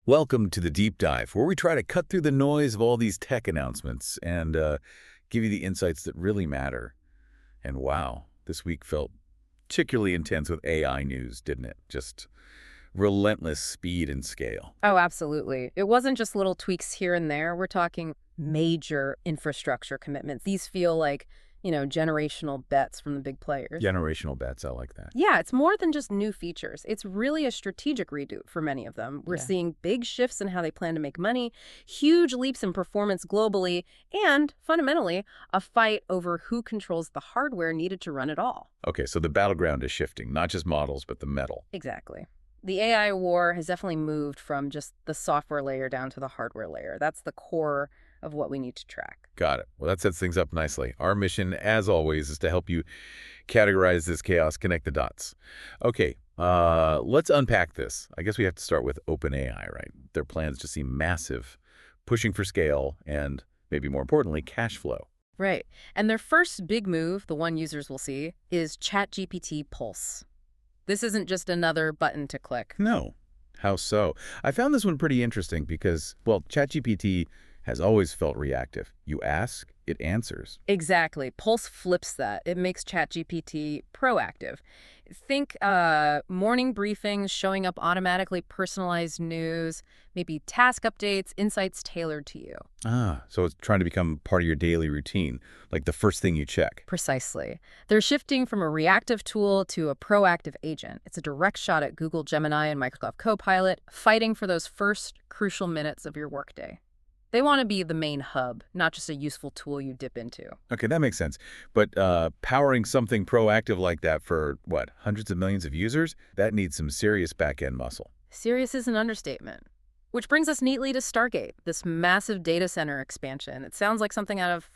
Welcome to the Deep Dive, where we try to cut through the noise of all these tech announcements and give you the insights that really matter. And wow, this week felt particularly intense with AI news, didn't it? Just relentless speed and scale. Oh, absolutely. It wasn't just little tweaks here and there. We're talking major infrastructure commitments. These feel like, generational bets from the big players. Generational bets, I like that. Yeah, it's more than just new features. It's really a strategic redo for many of them. We're Yeah. seeing big shifts in how they plan to make money, huge leaps in performance globally, and fundamentally, a fight over who controls the hardware needed to run it all. Okay, so the battleground is shifting, not just models, but the metal. Exactly. The AI war has definitely moved from just the software layer down to the hardware layer. That's the core of what we need to track. Got it. Well, that sets things up nicely. Our mission, as always, is to help you categorize this chaos, connect the dots. Okay, let's unpack this. I guess we have to start with OpenAI, right? Their plans just seem massive, pushing for scale and, maybe more importantly, cash flow. Right. And their first big move, the one users will see, is ChatGPT Pulse. This isn't just another button to click. No. How so? I found this one pretty interesting because, well, ChatGPT has always felt reactive. You ask, it answers. Exactly. Pulse flips that. It makes ChatGPT proactive. Think morning briefings, showing up automatically, personalized news, maybe task updates, insights tailored to you. Ah, so it's trying to become part of your daily routine, like the first thing you check. Precisely. They're shifting from a reactive tool to a proactive agent. It's a direct shot at Google Gemini and Microsoft Copilot, fighting for those first crucial minutes of your workday. They want to be the main hub, not just a useful tool you dip into. Okay, that makes sense. But powering something proactive like that for, what, hundreds of millions of users? That needs some serious back-end muscle. Serious is an understatement. Which brings us neatly to Stargate, this massive data center expansion. It sounds like something out of,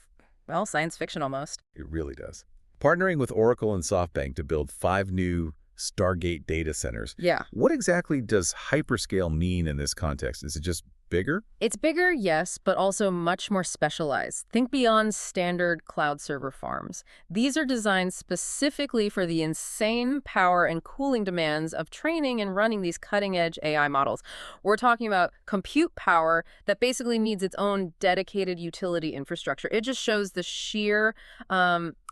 well, science fiction almost. It really does. Partnering with Oracle and SoftBank to build 5 new Stargate data centers. Yeah. What exactly does hyperscale mean in this context? Is it just bigger? It's bigger, yes, but also much more specialized. Think beyond standard cloud server farms. These are designed specifically for the insane power and cooling demands of training and running these cutting-edge AI models. We're talking about compute power that basically needs its own dedicated utility infrastructure. It just shows the sheer,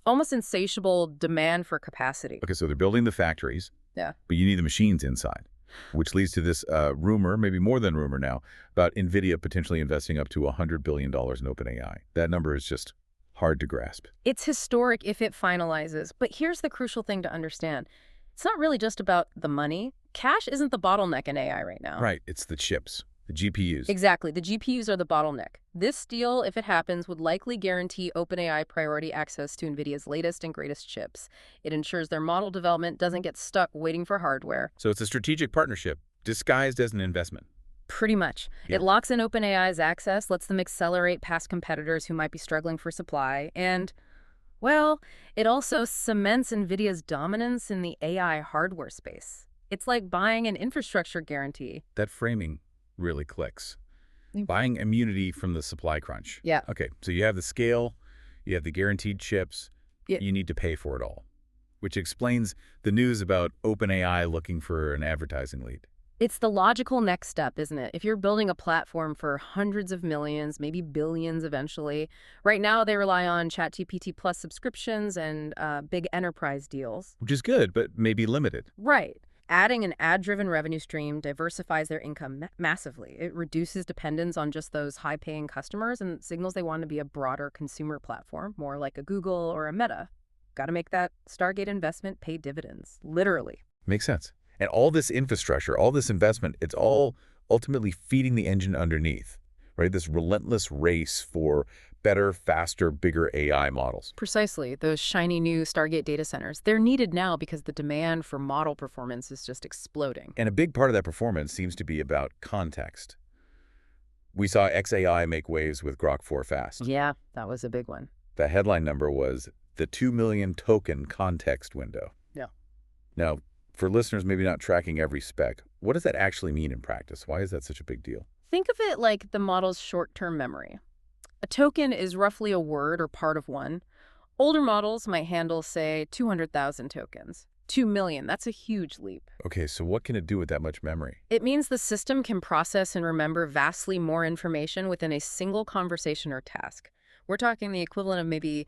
almost insatiable demand for capacity. Okay, so they're building the factories, Yeah. but you need the machines inside, which leads to this rumor, maybe more than rumor now, about NVIDIA potentially investing up to $100 billion in OpenAI. That number is just hard to grasp. It's historic if it finalizes, but here's the crucial thing to understand. It's not really just about the money. Cash isn't the bottleneck in AI right now. Right, it's the chips, the GPUs. Exactly. The GPUs are the bottleneck. This deal, if it happens, would likely guarantee OpenAI priority access to NVIDIA's latest and greatest chips. It ensures their model development doesn't get stuck waiting for hardware. So it's a strategic partnership disguised as an investment. Pretty much. Yeah. It locks in OpenAI's access, lets them accelerate past competitors who might be struggling for supply, and, well, it also cements NVIDIA's dominance in the AI hardware space. It's like buying an infrastructure guarantee. That framing really clicks. Mm. Buying immunity from the supply crunch. Yeah. Okay, so you have the scale, you have the guaranteed chips, Yeah. you need to pay for it all, which explains the news about OpenAI looking for an advertising lead. It's the logical next step, isn't it? If you're building a platform for hundreds of millions, maybe billions eventually, right now they rely on ChatGPT Plus subscriptions and big enterprise deals. Which is good, but maybe limited. Right. Adding an ad-driven revenue stream diversifies their income massively. It reduces dependence on just those high-paying customers and signals they want to be a broader consumer platform, more like a Google or a Meta. Got to make that Stargate investment pay dividends, literally. Makes sense. And all this infrastructure, all this investment, it's all ultimately feeding the engine underneath, right? This relentless race for better, faster, bigger AI models. Precisely. Those shiny new Stargate data centers. They're needed now because the demand for model performance is just exploding. And a big part of that performance seems to be about context. We saw XAI make waves with Grok 4 Fast. Yeah, that was a big one. The headline number was the 2 million token context window. Yeah. Now, for listeners maybe not tracking every spec, what does that actually mean in practice? Why is that such a big deal? Think of it like the model's short-term memory. A token is roughly a word or part of one. Older models might handle, say, 200,000 tokens. 2 million. That's a huge leap. Okay, so what can it do with that much memory? It means the system can process and remember vastly more information within a single conversation or task. We're talking the equivalent of maybe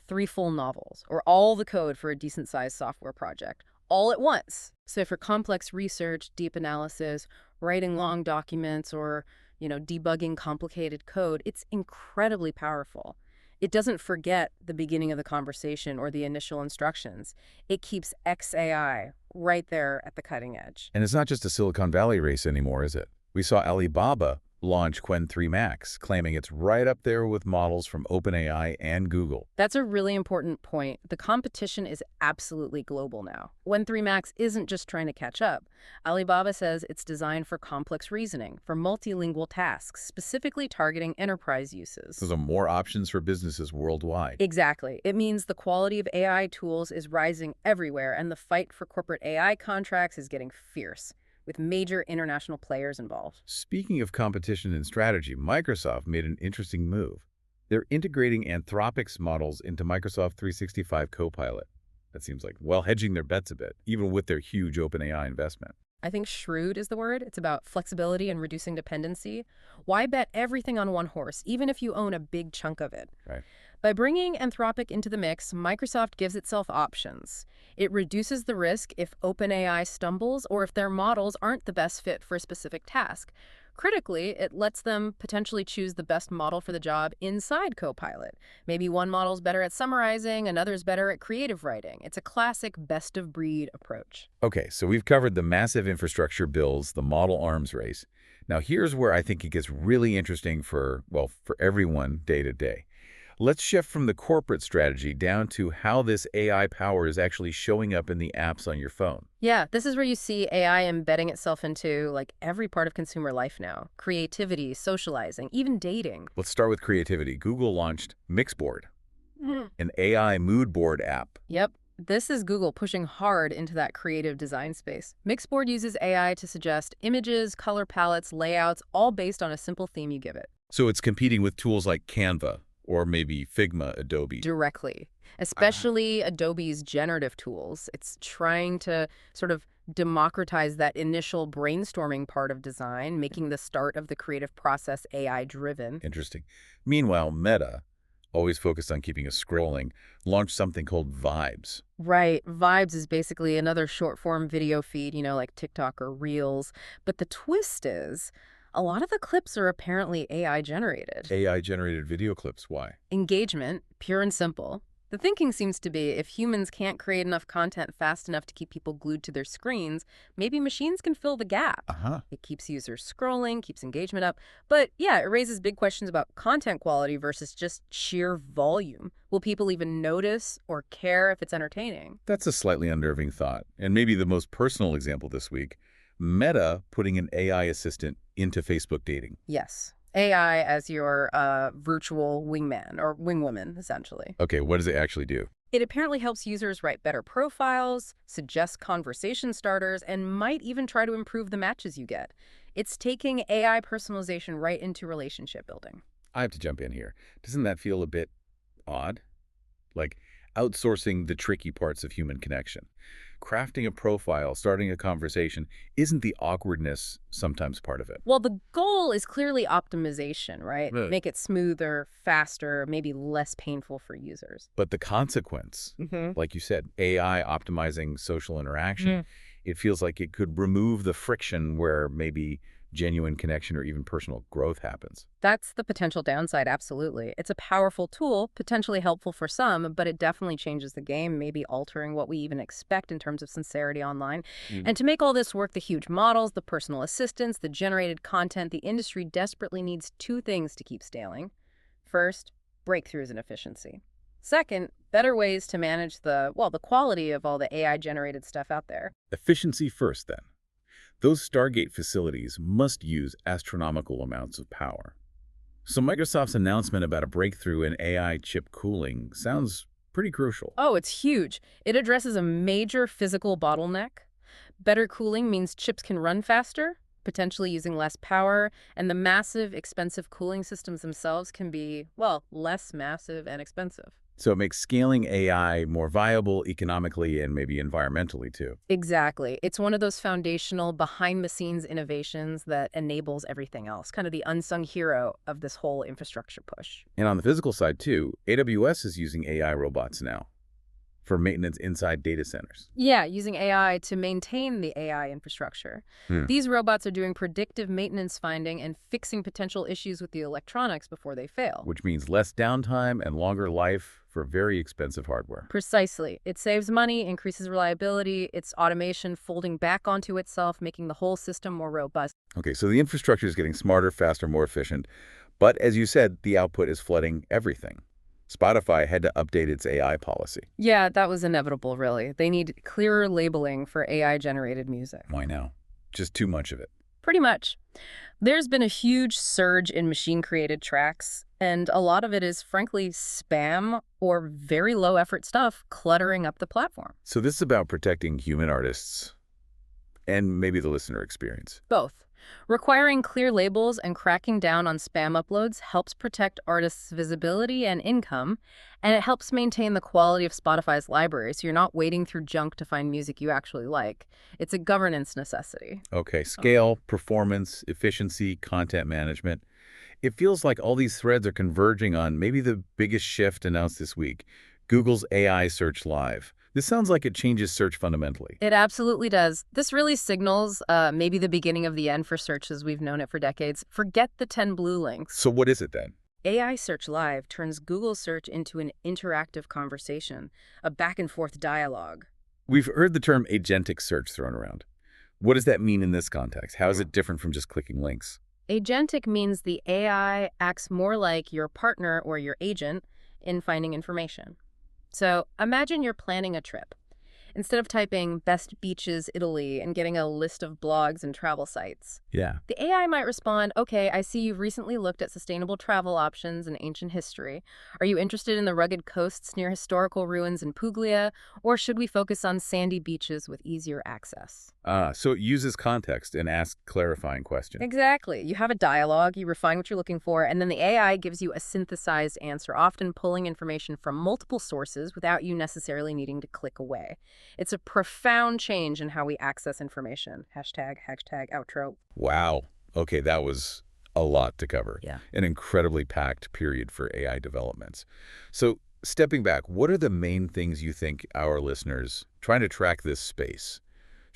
3 full novels or all the code for a decent-sized software project, all at once. So for complex research, deep analysis, writing long documents, or debugging complicated code, it's incredibly powerful. It doesn't forget the beginning of the conversation or the initial instructions. It keeps XAI right there at the cutting edge. And it's not just a Silicon Valley race anymore, is it? We saw Alibaba launch Qwen 3 Max, claiming it's right up there with models from OpenAI and Google. That's a really important point. The competition is absolutely global now. Qwen 3 Max isn't just trying to catch up. Alibaba says it's designed for complex reasoning, for multilingual tasks, specifically targeting enterprise uses. So more options for businesses worldwide. Exactly. It means the quality of AI tools is rising everywhere, and the fight for corporate AI contracts is getting fierce, with major international players involved. Speaking of competition and strategy, Microsoft made an interesting move. They're integrating Anthropic's models into Microsoft 365 Copilot. That seems like, well, hedging their bets a bit, even with their huge OpenAI investment. I think shrewd is the word. It's about flexibility and reducing dependency. Why bet everything on one horse, even if you own a big chunk of it? Right. By bringing Anthropic into the mix, Microsoft gives itself options. It reduces the risk if OpenAI stumbles or if their models aren't the best fit for a specific task. Critically, it lets them potentially choose the best model for the job inside Copilot. Maybe one model's better at summarizing, another's better at creative writing. It's a classic best-of-breed approach. Okay, so we've covered the massive infrastructure bills, the model arms race. Now here's where I think it gets really interesting for everyone day to day. Let's shift from the corporate strategy down to how this AI power is actually showing up in the apps on your phone. Yeah, this is where you see AI embedding itself into every part of consumer life now. Creativity, socializing, even dating. Let's start with creativity. Google launched Mixboard, Mhm. an AI mood board app. Yep. This is Google pushing hard into that creative design space. Mixboard uses AI to suggest images, color palettes, layouts, all based on a simple theme you give it. So it's competing with tools like Canva or maybe Figma, Adobe. Directly. Especially Adobe's generative tools. It's trying to sort of democratize that initial brainstorming part of design, making the start of the creative process AI-driven. Interesting. Meanwhile, Meta, always focused on keeping us scrolling, launched something called Vibes. Right. Vibes is basically another short-form video feed, like TikTok or Reels. But the twist is, a lot of the clips are apparently AI-generated. AI-generated video clips, why? Engagement, pure and simple. The thinking seems to be if humans can't create enough content fast enough to keep people glued to their screens, maybe machines can fill the gap. It keeps users scrolling, keeps engagement up. But yeah, it raises big questions about content quality versus just sheer volume. Will people even notice or care if it's entertaining? That's a slightly unnerving thought. And maybe the most personal example this week, Meta putting an AI assistant into Facebook dating. Yes. AI as your virtual wingman or wingwoman, essentially. Okay, what does it actually do? It apparently helps users write better profiles, suggest conversation starters, and might even try to improve the matches you get. It's taking AI personalization right into relationship building. I have to jump in here. Doesn't that feel a bit odd? Like outsourcing the tricky parts of human connection. Crafting a profile, starting a conversation, isn't the awkwardness sometimes part of it? Well, the goal is clearly optimization, right? Right. Make it smoother, faster, maybe less painful for users. But the consequence, like you said, AI optimizing social interaction, it feels like it could remove the friction where maybe genuine connection or even personal growth happens. That's the potential downside, absolutely. It's a powerful tool, potentially helpful for some, but it definitely changes the game, maybe altering what we even expect in terms of sincerity online. And to make all this work, the huge models, the personal assistants, the generated content, the industry desperately needs 2 things to keep scaling. First, breakthroughs in efficiency. Second, better ways to manage the quality of all the AI-generated stuff out there. Efficiency first, then. Those Stargate facilities must use astronomical amounts of power. So Microsoft's announcement about a breakthrough in AI chip cooling sounds pretty crucial. Oh, it's huge. It addresses a major physical bottleneck. Better cooling means chips can run faster, potentially using less power, and the massive, expensive cooling systems themselves can be, less massive and expensive. So it makes scaling AI more viable economically and maybe environmentally too. Exactly. It's one of those foundational behind-the-scenes innovations that enables everything else, kind of the unsung hero of this whole infrastructure push. And on the physical side too, AWS is using AI robots now for maintenance inside data centers. Yeah, using AI to maintain the AI infrastructure. Hmm. These robots are doing predictive maintenance finding and fixing potential issues with the electronics before they fail. Which means less downtime and longer life for very expensive hardware. Precisely. It saves money, increases reliability, it's automation folding back onto itself, making the whole system more robust. Okay, so the infrastructure is getting smarter, faster, more efficient. But as you said, the output is flooding everything. Spotify had to update its AI policy. Yeah, that was inevitable, really. They need clearer labeling for AI-generated music. Why now? Just too much of it. Pretty much. There's been a huge surge in machine-created tracks, and a lot of it is, frankly, spam or very low-effort stuff cluttering up the platform. So this is about protecting human artists and maybe the listener experience. Both. Requiring clear labels and cracking down on spam uploads helps protect artists' visibility and income, and it helps maintain the quality of Spotify's library so you're not wading through junk to find music you actually like. It's a governance necessity. Okay, scale, performance, efficiency, content management. It feels like all these threads are converging on maybe the biggest shift announced this week, Google's AI Search Live. This sounds like it changes search fundamentally. It absolutely does. This really signals maybe the beginning of the end for search as we've known it for decades. Forget the 10 blue links. So what is it then? AI Search Live turns Google search into an interactive conversation, a back-and-forth dialogue. We've heard the term agentic search thrown around. What does that mean in this context? How is it different from just clicking links? Agentic means the AI acts more like your partner or your agent in finding information. So imagine you're planning a trip. Instead of typing best beaches Italy and getting a list of blogs and travel sites, Yeah. the AI might respond, okay, I see you've recently looked at sustainable travel options and ancient history. Are you interested in the rugged coasts near historical ruins in Puglia, or should we focus on sandy beaches with easier access? So it uses context and asks clarifying questions. Exactly. You have a dialogue, you refine what you're looking for, and then the AI gives you a synthesized answer, often pulling information from multiple sources without you necessarily needing to click away. It's a profound change in how we access information. Hashtag outro. Wow. Okay, that was a lot to cover. Yeah. An incredibly packed period for AI developments. So stepping back, what are the main things you think our listeners trying to track this space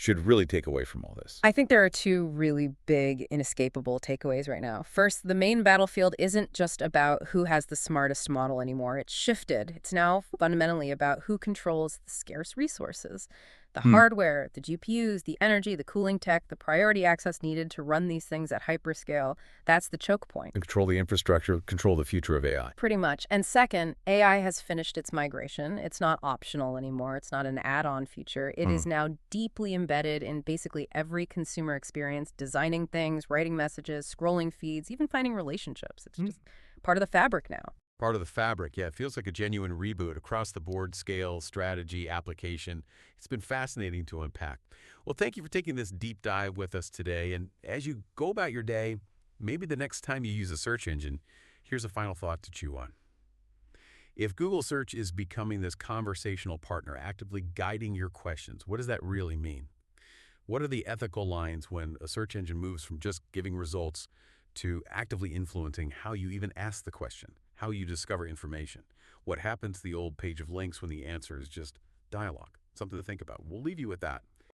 should really take away from all this? I think there are two really big, inescapable takeaways right now. First, the main battlefield isn't just about who has the smartest model anymore. It's shifted. It's now fundamentally about who controls the scarce resources. The hardware, the GPUs, the energy, the cooling tech, the priority access needed to run these things at hyperscale. That's the choke point. Control the infrastructure, control the future of AI. Pretty much. And second, AI has finished its migration. It's not optional anymore. It's not an add-on feature. It is now deeply embedded in basically every consumer experience, designing things, writing messages, scrolling feeds, even finding relationships. It's just part of the fabric now. Part of the fabric, yeah. It feels like a genuine reboot across the board, scale, strategy, application. It's been fascinating to unpack. Well, thank you for taking this deep dive with us today. And as you go about your day, maybe the next time you use a search engine, here's a final thought to chew on. If Google Search is becoming this conversational partner, actively guiding your questions, what does that really mean? What are the ethical lines when a search engine moves from just giving results to actively influencing how you even ask the question, how you discover information? What happens to the old page of links when the answer is just dialogue? Something to think about. We'll leave you with that.